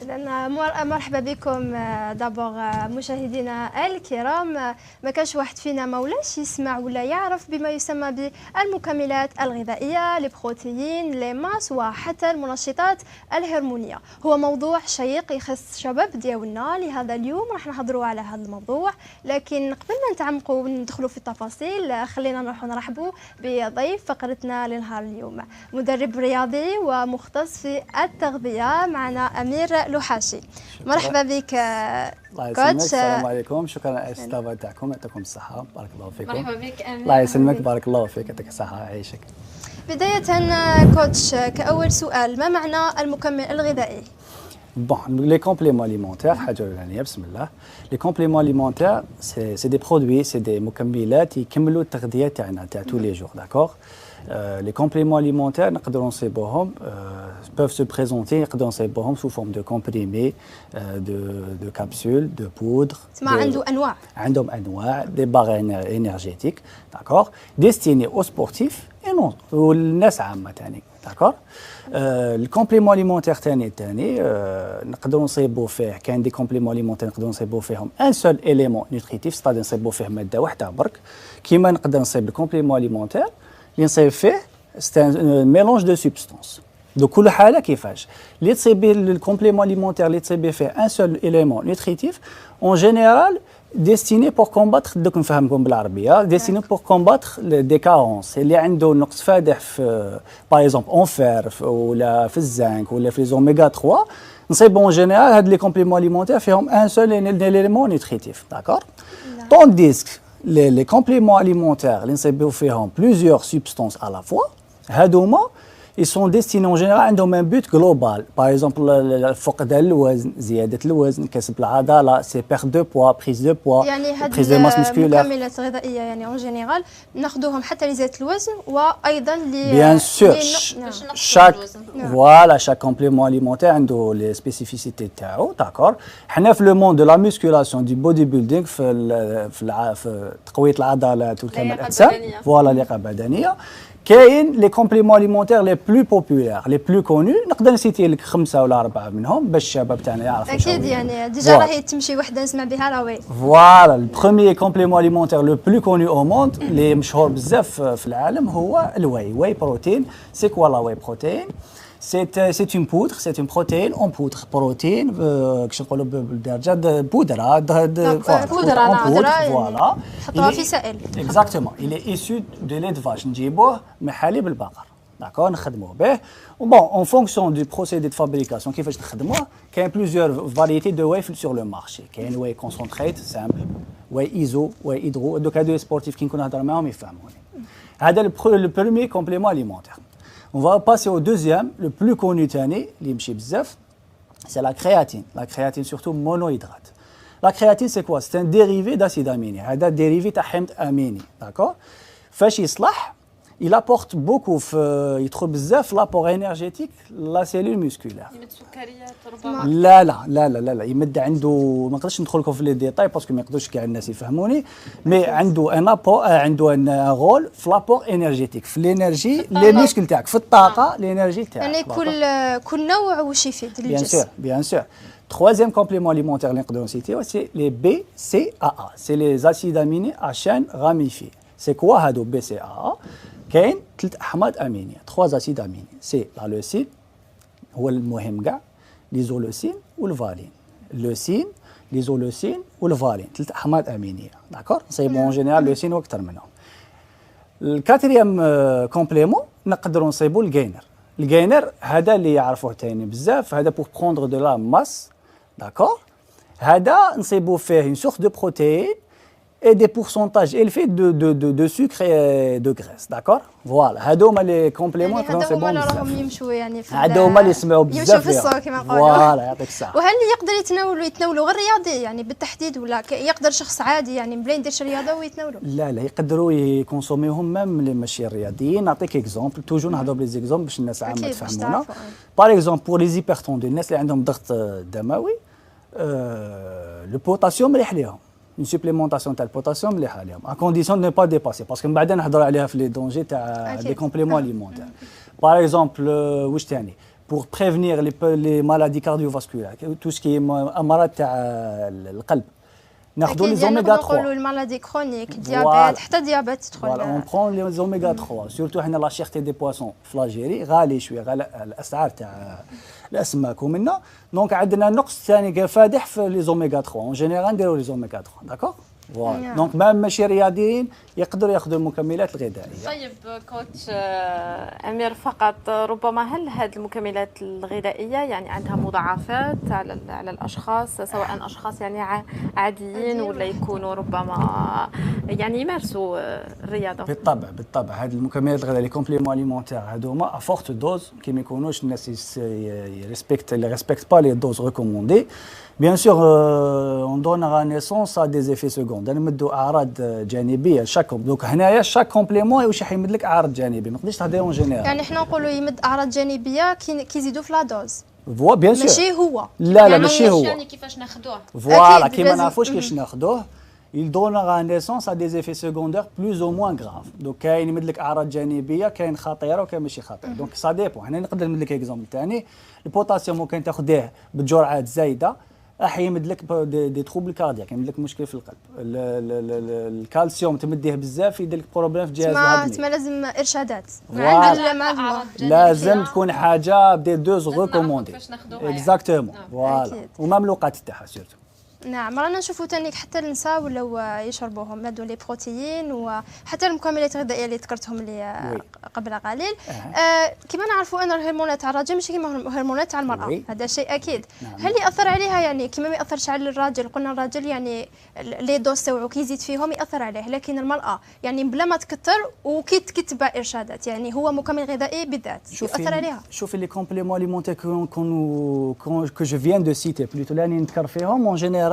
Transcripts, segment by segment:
إذن مرحبا بكم دابور مشاهدينا الكرام. ما كانش واحد فينا مولاش يسمع ولا يعرف بما يسمى بالمكملات الغذائية، البروتين، لي ماس وحتى المنشطات الهرمونية. هو موضوع شيق يخص الشباب ديالنا، لهذا اليوم راح نهضروا على هذا الموضوع. لكن قبل ما نتعمقوا وندخلوا في التفاصيل خلينا نروحوا نرحبوا بضيف فقرتنا لنهار اليوم، مدرب رياضي ومختص في التغذية، معنا أمير لوحاشي. مرحبا بك كوتش. السلام عليكم، شكرا على الاستضافه تاعكم، يعطيكم الصحه، بارك الله فيكم. مرحبا بك أمير. الله يسلمك، بارك الله فيك، يعطيك الصحه، يعيشك. بداية كوتش، كأول سؤال، ما معنى المكمل الغذائي؟ Bon, les compléments alimentaires, بسم الله. Les compléments alimentaires, c'est des produits, c'est des مكملات يكملوا التغذية تاعنا تاع tous les jours, d'accord? Les compléments alimentaires نقدروا نصيبوهم peuvent se présenter نقدروا نصيبوهم sous forme de comprimés, de capsules, de poudre. ما عنده أنواع؟ عندهم أنواع des barres énergétiques, d'accord? Destinés aux sportifs et non والناس عامة تاني، d'accord? الكومبليمون اليمونتير تاني نقدروا نصيبوا فيه، كاين دي كومبليمون اليمونتير نقدروا نصيبوا فيهم ان سول اليمون نوتريتيف، ستادي نصيبوا فيه ماده واحده برك. كيما نقدر نصيب الكومبليمون اليمونتير اللي نصيب فيه ستان ميلونج دو سوبستانس. دو كل حاله كيفاش اللي تصيبي الكومبليمون اليمونتير اللي تصيبي فيه ان سول اليمون نوتريتيف اون جينيرال destiné pour combattre دوك نفهمكم بالعربيه destiné pour combattre des carences اللي عنده نقص فادح في باغ اكزومبل اون فير ولا في الزنك ولا في لي اوميغا 3 نصيبوا اون جينيرال هاد لي كومبليمون اليمونتير فيهم ان سول اليمون نوتريتيف داكور طونديسك لي كومبليمون اليمونتير اللي نصيبوا فيهم plusieurs substances à la fois هادوما ils sont destinés en général عندهم un but global. Par exemple, فقدان الوزن، زيادة الوزن، كسب العضلة، c'est perte de poids, prise de poids, يعني prise de masse musculaire. المكملات الغذائية يعني en général ناخذوهم حتى لزيادة الوزن وأيضا Bien sûr, voilà, chaque complément alimentaire عنده les spécificités تاعو، d'accord. حنا في le monde de la musculation du bodybuilding في تقوية العضلات والكمال الأجسام، voilà اللياقة البدنية. كاين لي كومبليمون اليمونتير لي بلو بوبولير لي بلو كونو، نقدر نسيتي لك 5 ولا 4 منهم باش الشباب تاعنا يعرفوا. اكيد يعني ديجا راهي تمشي وحده نسمع بها راهي. فوالا البروميير كومبليمون اليمونتير لو بلو كونو او موند اللي مشهور بزاف في العالم هو الواي بروتين. سي كوا لا واي بروتين؟ C'est une poudre, c'est une protéine en poudre. Protéine, كش نقولوا بالدرجة بودرة. بودرة voilà. نحطوها في سائل. Exactement. Il est issu de lait de vache. نجيبوه من حليب البقر. D'accord, نخدموه به. Bon, en fonction du procédé de fabrication, كيفاش نخدموه؟ كاين plusieurs variétés de whey sur le marché. كاين whey concentrate simple, whey iso, whey hydro. دوك هادو سبورتيف كي نكون نهضر معاهم يفهموني. هذا le premier complément alimentaire. On va passer au deuxième, le plus connu تاني اللي يمشي بزاف, c'est la créatine. La créatine surtout monohydrate. La créatine c'est quoi? C'est un dérivé d'acide aminé. هذا dérivé تاع حمض أميني, d'accord? فاش يصلح il apporte beaucoup يدخل بزاف l'apport énergétique la cellule musculaire. يمد سكريات ربما؟ لا يمد عنده, ما نقدرش ندخل لكم في لي ديتاي باسكو ما يقدروش كاع الناس يفهموني, مي عنده ان ابور, عنده ان رول في لابور انرجيتيك, في الانرجي لي ميسكل تاعك, في الطاقه الانرجي تاعك. يعني كل نوع واش يفيد للجسم. Bien sûr. Troisième complément alimentaire اللي نقدروا نسيتيو c'est les BCAA, c'est les acides aminés à chaîne ramifiée. C'est quoi هادو BCAA؟ كاين 3 احماض امينيه, 3 اسيد اميني, سي لا لوسين هو المهم كاع, ليزولوسين والفالين. اللوسين, ليزولوسين والفالين, 3 احماض امينيه, داكور. نصيبو اون جينيرال لوسين واكثر منهم. الكاتريام كومبليمون نقدروا نصيبو الجينر. الجينر هذا اللي يعرفوه تاني بزاف, هذا بور بروندر دو لا ماس, داكور. هذا نصيبو فيه une source de protéines et des pourcentages élevés de sucre et de graisse, d'accord. Voilà, هادوما لي كومبليمون كانوا سي بون بزاف. راهم يمشوا يعني في هادوما اللي يسمعوا بزاف يمشوا في السوق كما نقولوا. فوالا, يعطيك الصحه. وهل يقدر يتناولوا غير رياضي يعني بالتحديد, ولا يقدر شخص عادي يعني بلا يديرش رياضه ويتناولوا؟ لا يقدروا يكونسوميوهم ميم اللي ماشي رياضيين. نعطيك اكزومبل, توجور نهضروا بلي زيكزومبل باش الناس عامه تفهمونا. باغ اكزومبل بور لي زيبرتوندي, الناس اللي عندهم ضغط دموي, لو بوتاسيوم مليح ليهم. une supplémentation تاع البوتاسيوم مليحه عليهم, à condition de ne pas dépasser, parce que من بعد نهضر عليها في لي دونجي تاع دي كومبليمون اليمونتير. باغ اكزومبل واش ثاني, pour prévenir les maladies cardiovasculaires, tout ce qui est امراض تاع القلب. ناخذوا لي زوميغا 3. نقولوا المالادي كرونيك ديابيت حتى ديابيت تدخل. اون برون لي زوميغا 3 سورتو حنا لا شيختي دي بواسون في لاجيري غالي شويه، غلاء الاسعار تاع الاسماك ومنا، دونك عندنا نقص ثاني فادح في لي زوميغا 3 اون جينيرال نديروا لي زوميغا 3 داكور. فوالا دونك ماشي رياضيين يقدروا ياخذوا المكملات الغذائيه. طيب كوتش امير، فقط ربما هل هذه المكملات الغذائيه يعني عندها مضاعفات على الاشخاص، سواء اشخاص يعني عاديين ولا يكونوا ربما يعني يمارسوا الرياضه؟ بالطبع هذه المكملات الغذائيه لي كومبليمون اليمونتير هذوما افورت دوز كي ما يكونوش الناس ريسبكت با لي دوز ريكوموندي. Bien sûr, on donnera naissance à des effets secondaires. نمدوا أعراض جانبية شاك، دوك هنايا شاك كومبليمون واش يمد لك أعراض جانبية، ما تقدرش تهضر اون جينيرال. يعني حنا نقولوا يمد أعراض جانبية كي يزيدوا في لا دوز. فوا بيان سور. ماشي هو. لا ماشي هو. يعني كيفاش ناخذوه؟ فوالا كيما نعرفوش كيفاش ناخذوه. Il donnera naissance à des effets secondaires plus ou moins graves. Donc كاين يمد لك أعراض جانبية، كاين خطيرة وكاين ماشي خطيرة. دونك سا ديبون. هنا نقدر نمد لك اكزومبل ثاني، البوتاسيوم ممكن تاخذيه بجرعات زايدة يمد لك دي تروبل كاردياك، يمد لك مشكل في القلب. الكالسيوم تمديه بزاف يدير لك بروبليم في الجهاز الهضمي. تسمى لازم ارشادات. لازم تكون حاجه بدي دوز ريكوموندي. كيفاش ناخذوها اكزاكتومون فوالا، ومملوقات تاعها سيرتو. نعم، رانا نشوفوا تاني حتى النساء ولاو يشربوهم هادو لي بروتيين وحتى المكملات الغذائيه اللي ذكرتهم لي قبل قليل. كما نعرفوا ان الهرمونات تاع الرجل ماشي كيما الهرمونات تاع المراه، هذا شيء اكيد. هل ياثر عليها يعني كما ما ياثرش على الراجل؟ قلنا الراجل يعني لي دوز تاوعو كي يزيد فيهم ياثر عليه، لكن المراه يعني بلا ما تكثر وكي تتبع ارشادات، يعني هو مكمل غذائي بالذات ياثر عليها. شوفي لي كومبليمون اليمونتير كو جو فيان دو سيتي بلوتو لاني نذكر فيهم اون جينيرال.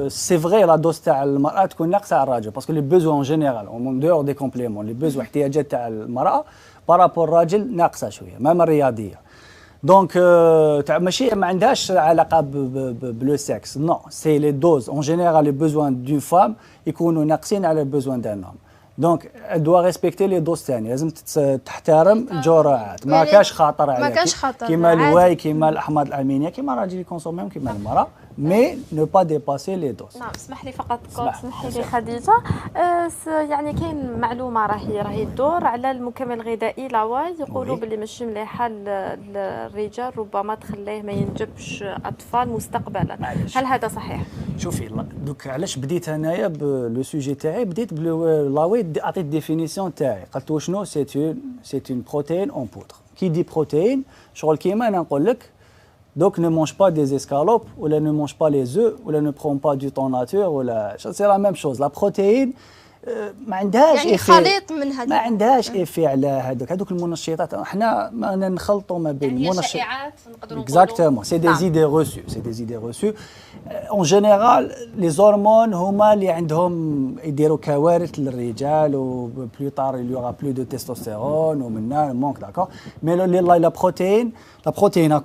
C'est vrai la dose تاع المرأة تكون ناقصة على الراجل، باسكو لي بوزوان اون جينيرال اون دور دي كومبليمون لي بوزوان احتياجات تاع المرأة بارابور الراجل ناقصة شوية، مام الرياضية. دونك تاع ماشي ما عندهاش علاقة بلو سكس، نو سي لي دوز اون جينيرال لي بوزوان دون فام يكونوا ناقصين على البوزوان دان هوم. دونك دوا ريسبكتي لي دوز ثاني، لازم تحترم الجرعات، ما كاش خطر عليها، ما كاش خطر كيما الواي كيما الاحماض الامينيه كيما الراجل يكونسوميهم كيما المراه، مي نو با ديباسي لي دوز. نعم، اسمح لي فقط اسمح لي خديجه، يعني كاين معلومه راهي تدور على المكمل الغذائي لاواي، يقولوا باللي ماشي مليحه للرجال، ربما تخليه ما ينجبش اطفال مستقبلا. هل هذا صحيح؟ شوفي دوك علاش بديت انايا بلو سوجي تاعي، بديت بلاواي عطيت ديفينيسيون تاعي، قلت له شنو سي اون بروتين اون بودر. كي دي بروتين شغل كيما انا نقول لك دوك ne mange pas des escalopes ولا ne mange pas les œufs ولا ne prend pas du temps nature ولا سي لا ميم شوز. لا بروتين ما عندهاش يعني خليط من هذا، ما عندهاش ايفي على هذوك المنشطات. احنا ما نخلطوا ما بين المنشطات، نقدروا نقولوا اكزاكتومون سي دي زيدي روسو، سي دي زيدي روسو. اون جينيرال لي زورمون هما اللي عندهم يديروا كوارث للرجال، و بلو طار il y aura plus de testostérone ومنا مونك داكور. مي لا بروتين à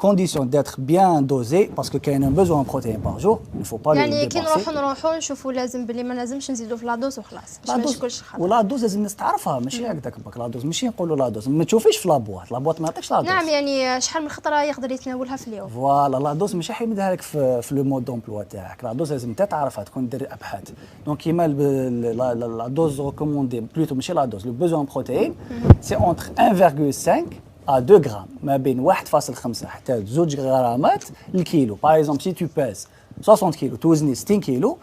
condition d'être bien dosée parce que كاين besoin de protéines par jour, il faut pas يعني كي نروحوا نشوفوا لازم بلي ما لازمش نزيدوا في لا دوز وخلاص باش ما يشكلش خطر. ولا دوز لازم الناس تعرفها، ماشي هكذاك برك لا دوز، ماشي نقولوا لا دوز ما تشوفيش في لابواط ما يعطيكش لا دوز. نعم، يعني شحال من خطره يقدر يتناولها في اليوم. فوالا لا دوز ماشي حيمدها لك في لو مود دومبلوا تاعك، لا دوز لازم انت تعرفها، تكون دير ابحاث. دونك كيما لا دوز ريكوموندي بلوتو ماشي لا دوز، لو بوزوان بروتين سي اونتر 1.5 à 2 غرام، ما بين 1.5 حتى 2 غرامات الكيلو. باغ اكزومبل سي تو باز 60 كيلو توزني 60 كيلو،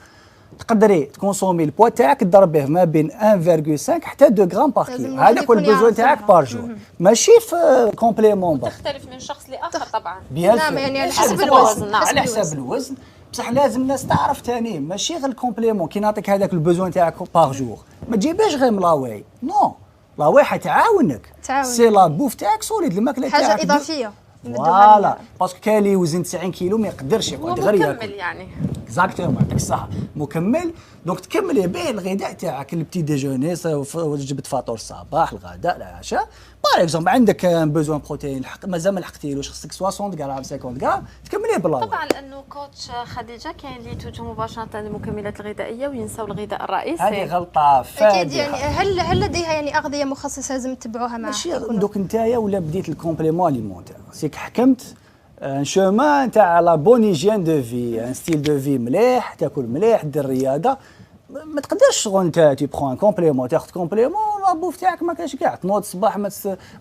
تقدري تكونسومي البوا تاعك تضرب به ما بين 1.5 حتى 2 غرام باغ كيلو. هذا كل البوزوان تاعك بار جور، ماشي في كومبليمون. تختلف من شخص لاخر طبعا. نعم، يعني على حسب الوزن. على حسب الوزن، بصح لازم الناس تعرف ثاني ماشي غير الكومبليمون كي نعطيك هذاك البوزوان تاعك باغ جور، ما تجيبهاش غير ملاواي، نو لاواي حتعاونك، سي لا بوف تاعك سوليد، الماكله تاعك حاجه اضافيه. فوالا باسكو كاين اللي يوزن 90 كيلو ما يقدرش يقعد غير ياكل. مكمل يعني اكزاكتومون يعطيك الصحه مكمل. دونك تكمل به الغذاء تاعك البتي ديجوني، وجبه فطور الصباح الغداء العشاء. باغ اكزومبل عندك بوزوان بروتين مازال ما لحقتيلوش، خصك 60 غرام 50 غرام تكمليه بالله. طبعا لانه كوتش خديجه كاين اللي يتوجهوا مباشره للمكملات الغذائيه وينساو الغذاء الرئيسي. هذه غلطه فادحه. اكيد يعني هل لديها يعني اغذيه مخصصه لازم تتبعوها معها؟ ماشي دوك نتايا ولا بديت الكومبليمون اليمونتير، سيك حكمت ان شومان تاع لا بون هيجين دو في، ان ستيل دو في مليح، تاكل مليح، دير رياضه. ما تقدرش شغل انت تي بخون كومبليمون، تاخذ كومبليمون لابوف تاعك ما كاينش كاع، تنوض الصباح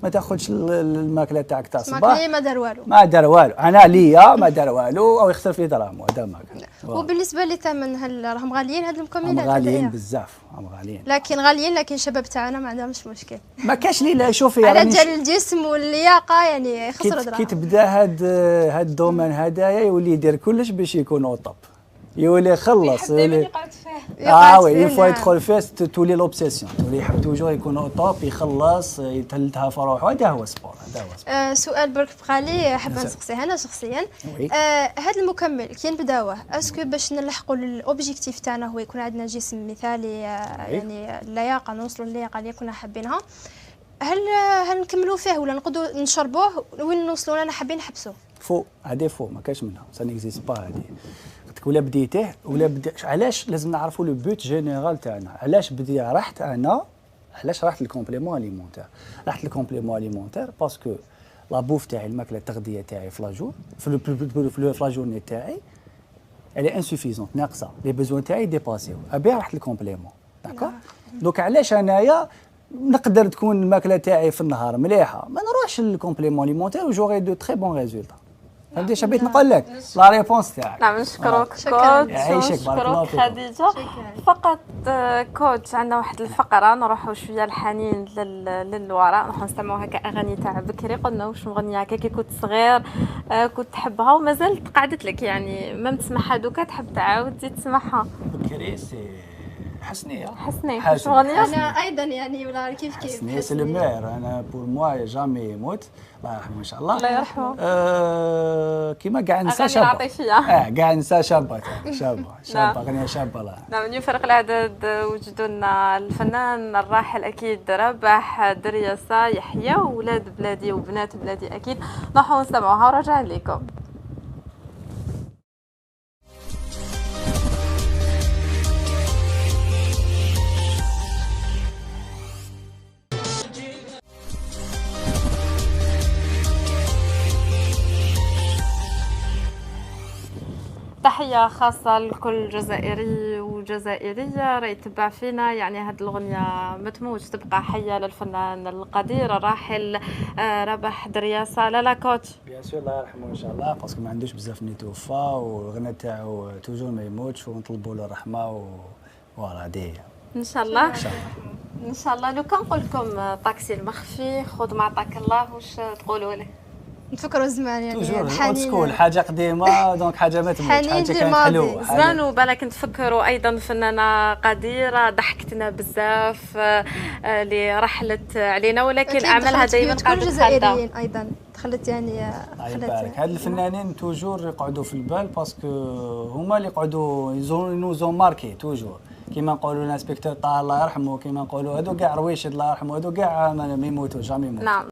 ما تاخذش الماكله تاعك تاع الصباح. ما دار والو. ما دار والو، انا ليا ما دار والو او يخسر في دراهم هذا ما كان. وبالنسبه للثمن هل راهم غاليين هاد المكملات؟ غاليين بزاف، غاليين. لكن غاليين، لكن الشباب تاعنا ما عندهمش مشكل. ما كاش لي لا شوفي على جال الجسم واللياقه يعني يخسروا دراهم. كي تبدا هاد الدومين هدايا يولي يدير كلش باش يكون او توب، يولي يخلص يقعد فيه. وي يفوا يدخل فيه تولي لوبسيسيون، تولي يحب توجور يكون او توب، يخلص يتهلتها في روحه. هذا هو السبور، هذا هو السبور. سؤال برك بقى لي حابه نسقسيه انا شخصيا. هذا المكمل كي نبداوه اسكو باش نلحقوا الاوبجيكتيف تاعنا هو يكون عندنا جسم مثالي، يعني اللياقه نوصلوا للياقه اللي كنا حابينها، هل نكملوا فيه ولا نقعدوا نشربوه وين نوصلوا لنا حابين نحبسوه؟ فو هذه فو ما كاش منها، سا نيكزيست با هذه. ولا بديته ولا علاش لازم نعرفوا لو بوت جينيرال تاعنا، علاش رحت انا، علاش رحت للكومبليمون اليمونتير. رحت للكومبليمون اليمونتير باسكو لا بوف تاعي، الماكله التغذيه تاعي في لاجور في لا جورني تاعي الي انسوفيزونت، ناقصه، لي بوزوان تاعي ديباسيو، ابي رحت للكومبليمون. داكور. دونك علاش انايا نقدر تكون الماكله تاعي في النهار مليحه ما نروحش للكومبليمون اليمونتير وجوغي دو تري بون ريزولتا. فهمتي شنو بغيت نقول لك؟ لا ريبونس تاعك. نعم نشكرك كوتش، يعيشك بارك الله فيك خديجه. فقط كوتش عندنا واحد الفقره نروحوا شويه الحنين للوراء، نروحوا نسمعوا هكا اغاني تاع بكري. قلنا واش مغنيه هكا كي كنت صغير كنت تحبها ومازالت قعدت لك، يعني ما تسمعها دوكا تحب تعاود تزيد تسمعها. بكري سي حسنية. واش مغنيه؟ انا ايضا يعني ولا كيف حسنية سي لو مير، انا بور موا جامي يموت، الله يرحمه ان شاء الله. الله يرحمه. كيما كاع نساء شابه. العاطفيه. كاع نساء شابه شابه اغنيه شابه. الله نعم. من يفرق العدد وجدوا لنا الفنان الراحل اكيد رابح درياسه يحيى، وولاد بلادي وبنات بلادي اكيد. نروحوا نسمعوها وراجعين لكم. تحية خاصة لكل جزائري وجزائرية راه يتبع فينا، يعني هاد الأغنية ما تموتش، تبقى حية للفنان القدير الراحل رابح درياسة. لا كوتش بيان سور الله يرحمه ان شاء الله، باسكو ما عندوش بزاف اللي توفى، والغنى تاعو توجور ما يموتش، ونطلبوا له الرحمة وفوالا هذه ان شاء الله. ان شاء الله. ان شاء الله. لو كان نقول لكم طاكسي المخفي خذ ما عطاك الله، واش تقولوا له؟ نفكروا زمان يعني الحنين، حاجه قديمه دونك حاجه ما تموتش، حاجه كانت حلوه زمان. وبالك نتفكروا ايضا فنانه قديره ضحكتنا بزاف اللي رحلت علينا، ولكن اعمالها دائما كل جزائريين ايضا دخلت يعني خلت هاد الفنانين توجور يقعدوا في البال، باسكو هما اللي يقعدوا نوزون ماركي توجور، كيما نقولوا الانسبكتور طه الله يرحمه، كيما نقولوا هادو كاع رويشد الله يرحمه، هادو كاع ما يموتوش جامي يموتوا. نعم.